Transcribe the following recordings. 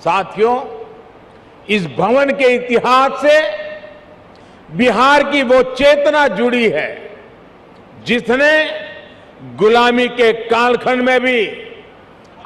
साथियों, इस भवन के इतिहास से बिहार की वो चेतना जुड़ी है जिसने गुलामी के कालखंड में भी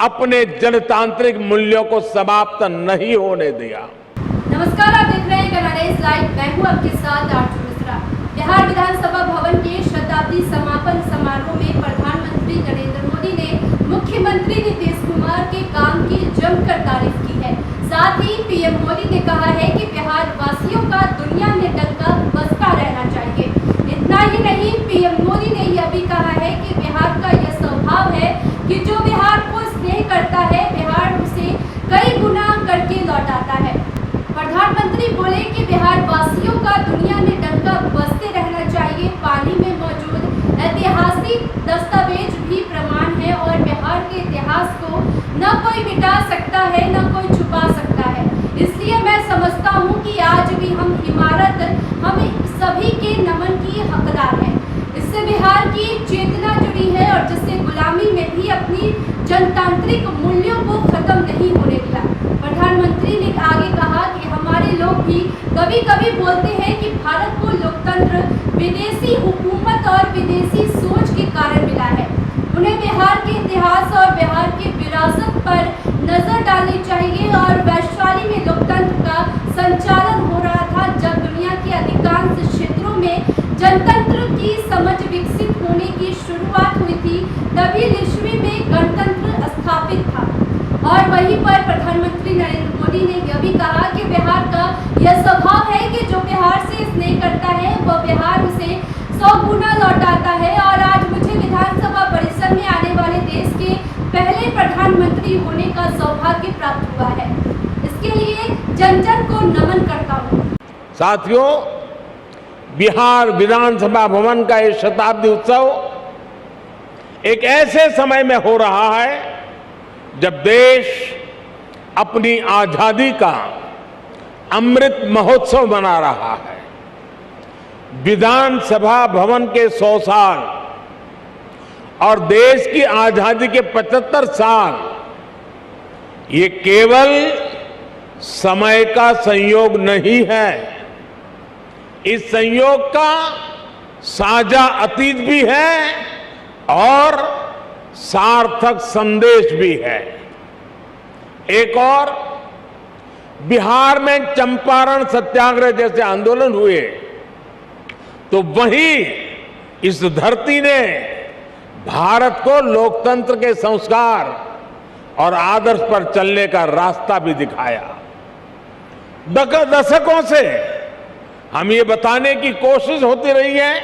अपने जनतांत्रिक मूल्यों को समाप्त नहीं होने दिया। नमस्कार, आप देख रहे हैं कनाडेज लाइव। मैं हूं आपके साथ आरजू मिश्रा। बिहार विधानसभा भवन के शताब्दी समापन समारोह में प्रधानमंत्री नरेंद्र मोदी ने मुख्यमंत्री नीतीश कुमार के काम की जमकर तारीफ की है। साथ ही पीएम मोदी ने कहा है कि बिहार वासियों का दुनिया में डंका बजता रहना चाहिए। इतना ही नहीं, पीएम मोदी ने यह भी कहा है कि बिहार का यह स्वभाव है कि जो बिहार को स्नेह करता है, बिहार उसे कई गुना करके लौटाता है। प्रधानमंत्री बोले कि बिहार वासियों का दुनिया में डंका बजते रहना चाहिए। पाली में मौजूद ऐतिहासिक दस्तावेज भी प्रमाण है और बिहार के इतिहास को न कोई मिटा सकता है, न कोई छुपा सकता है। इसलिए मैं समझता हूँ कि आज भी हम इमारत हम सभी के नमन की हकदार हैं। इससे बिहार की चेतना जुड़ी है और जिससे गुलामी में भी अपनी जनतांत्रिक मूल्यों को खत्म नहीं होने दिया। प्रधानमंत्री ने आगे कहा कि हमारे लोग भी कभी कभी बोलते हैं कि भारत को लोकतंत्र विदेशी हुकूमत और विदेशी सोच के कारण मिला है। उन्हें बिहार के इतिहास और बिहार की विरासत पर नजर डालनी चाहिए। और वैशाली में लोकतंत्र का संचालन हो रहा था जब दुनिया के अधिकांश क्षेत्रों में जनतंत्र की समझ विकसित होने की शुरुआत हुई थी, तभी लिच्छवी में गणतंत्र स्थापित था। और वहीं पर प्रधानमंत्री नरेंद्र मोदी ने यह भी कहा कि बिहार का यह स्वभाव है कि जो बिहार से स्नेह करता है वह बिहार उसे 100 गुना लौटाता है। और आज मुझे विधानसभा परिसर में आने वाले देश के पहले प्रधानमंत्री होने का सौभाग्य प्राप्त हुआ है। इसके लिए जन जन को नमन करता हूँ। साथियों, बिहार विधानसभा भवन का ये शताब्दी उत्सव एक ऐसे समय में हो रहा है जब देश अपनी आजादी का अमृत महोत्सव मना रहा है। विधानसभा भवन के 100 साल और देश की आजादी के 75 साल ये केवल समय का संयोग नहीं है, इस संयोग का साझा अतीत भी है और सार्थक संदेश भी है। एक और, बिहार में चंपारण सत्याग्रह जैसे आंदोलन हुए तो वहीं इस धरती ने भारत को लोकतंत्र के संस्कार और आदर्श पर चलने का रास्ता भी दिखाया। दशकों से हम ये बताने की कोशिश होती रही है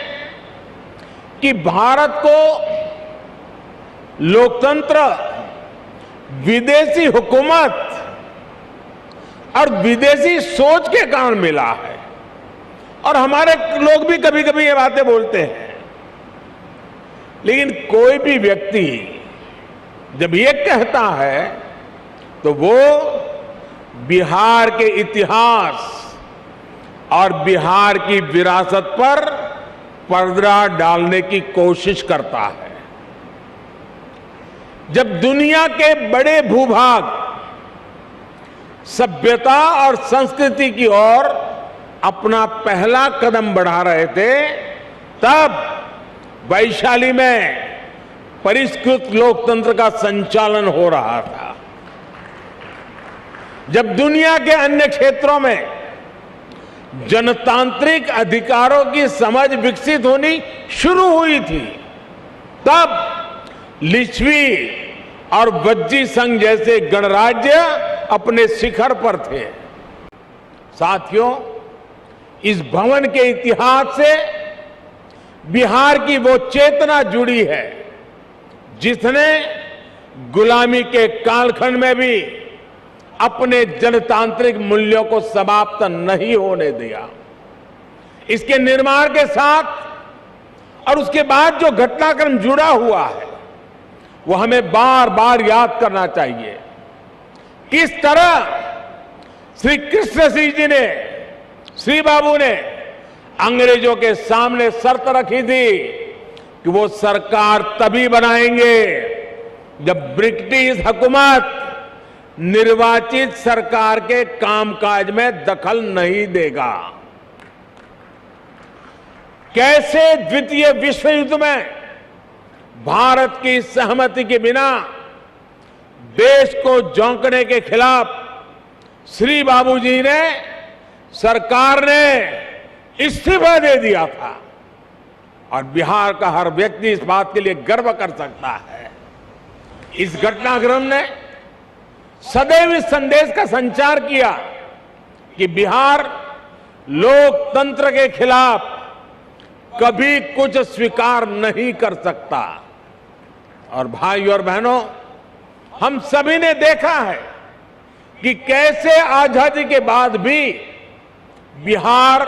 कि भारत को लोकतंत्र विदेशी हुकूमत और विदेशी सोच के कारण मिला है। और हमारे लोग भी कभी कभी ये बातें बोलते हैं, लेकिन कोई भी व्यक्ति जब ये कहता है तो वो बिहार के इतिहास और बिहार की विरासत पर पर्दा डालने की कोशिश करता है। जब दुनिया के बड़े भूभाग सभ्यता और संस्कृति की ओर अपना पहला कदम बढ़ा रहे थे, तब वैशाली में परिष्कृत लोकतंत्र का संचालन हो रहा था। जब दुनिया के अन्य क्षेत्रों में जनतांत्रिक अधिकारों की समझ विकसित होनी शुरू हुई थी, तब लिच्छवी और वज्जी संघ जैसे गणराज्य अपने शिखर पर थे। साथियों, इस भवन के इतिहास से बिहार की वो चेतना जुड़ी है जिसने गुलामी के कालखंड में भी अपने जनतांत्रिक मूल्यों को समाप्त नहीं होने दिया। इसके निर्माण के साथ और उसके बाद जो घटनाक्रम जुड़ा हुआ है वो हमें बार बार याद करना चाहिए। किस तरह श्री कृष्ण सिंह जी ने, श्री बाबू ने अंग्रेजों के सामने शर्त रखी थी कि वो सरकार तभी बनाएंगे जब ब्रिटिश हुकूमत निर्वाचित सरकार के कामकाज में दखल नहीं देगा। कैसे द्वितीय विश्व युद्ध में भारत की सहमति के बिना देश को झोंकने के खिलाफ श्री बाबूजी ने, सरकार ने इस्तीफा दे दिया था, और बिहार का हर व्यक्ति इस बात के लिए गर्व कर सकता है। इस घटनाक्रम ने सदैव इस संदेश का संचार किया कि बिहार लोकतंत्र के खिलाफ कभी कुछ स्वीकार नहीं कर सकता। और भाइयों और बहनों, हम सभी ने देखा है कि कैसे आजादी के बाद भी बिहार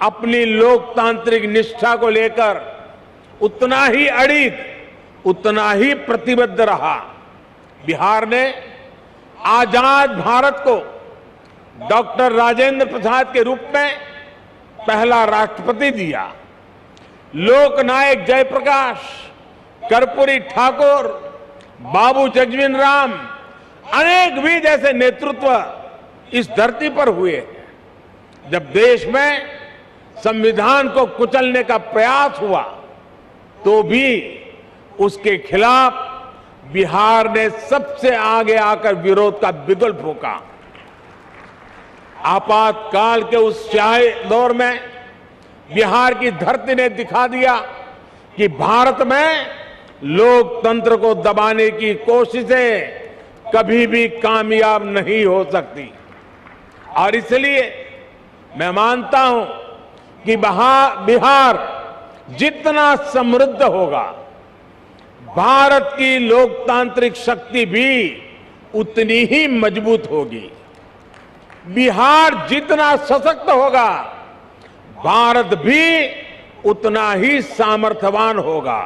अपनी लोकतांत्रिक निष्ठा को लेकर उतना ही अडिग, उतना ही प्रतिबद्ध रहा। बिहार ने आजाद भारत को डॉक्टर राजेंद्र प्रसाद के रूप में पहला राष्ट्रपति दिया। लोकनायक जयप्रकाश, कर्पूरी ठाकुर, बाबू जगजीवन राम, अनेक भी जैसे नेतृत्व इस धरती पर हुए। जब देश में संविधान को कुचलने का प्रयास हुआ तो भी उसके खिलाफ बिहार ने सबसे आगे आकर विरोध का बिगुल फूंका। आपातकाल के उस स्याही दौर में बिहार की धरती ने दिखा दिया कि भारत में लोकतंत्र को दबाने की कोशिशें कभी भी कामयाब नहीं हो सकती। और इसलिए मैं मानता हूं कि बिहार जितना समृद्ध होगा, भारत की लोकतांत्रिक शक्ति भी उतनी ही मजबूत होगी। बिहार जितना सशक्त होगा, भारत भी उतना ही सामर्थ्यवान होगा।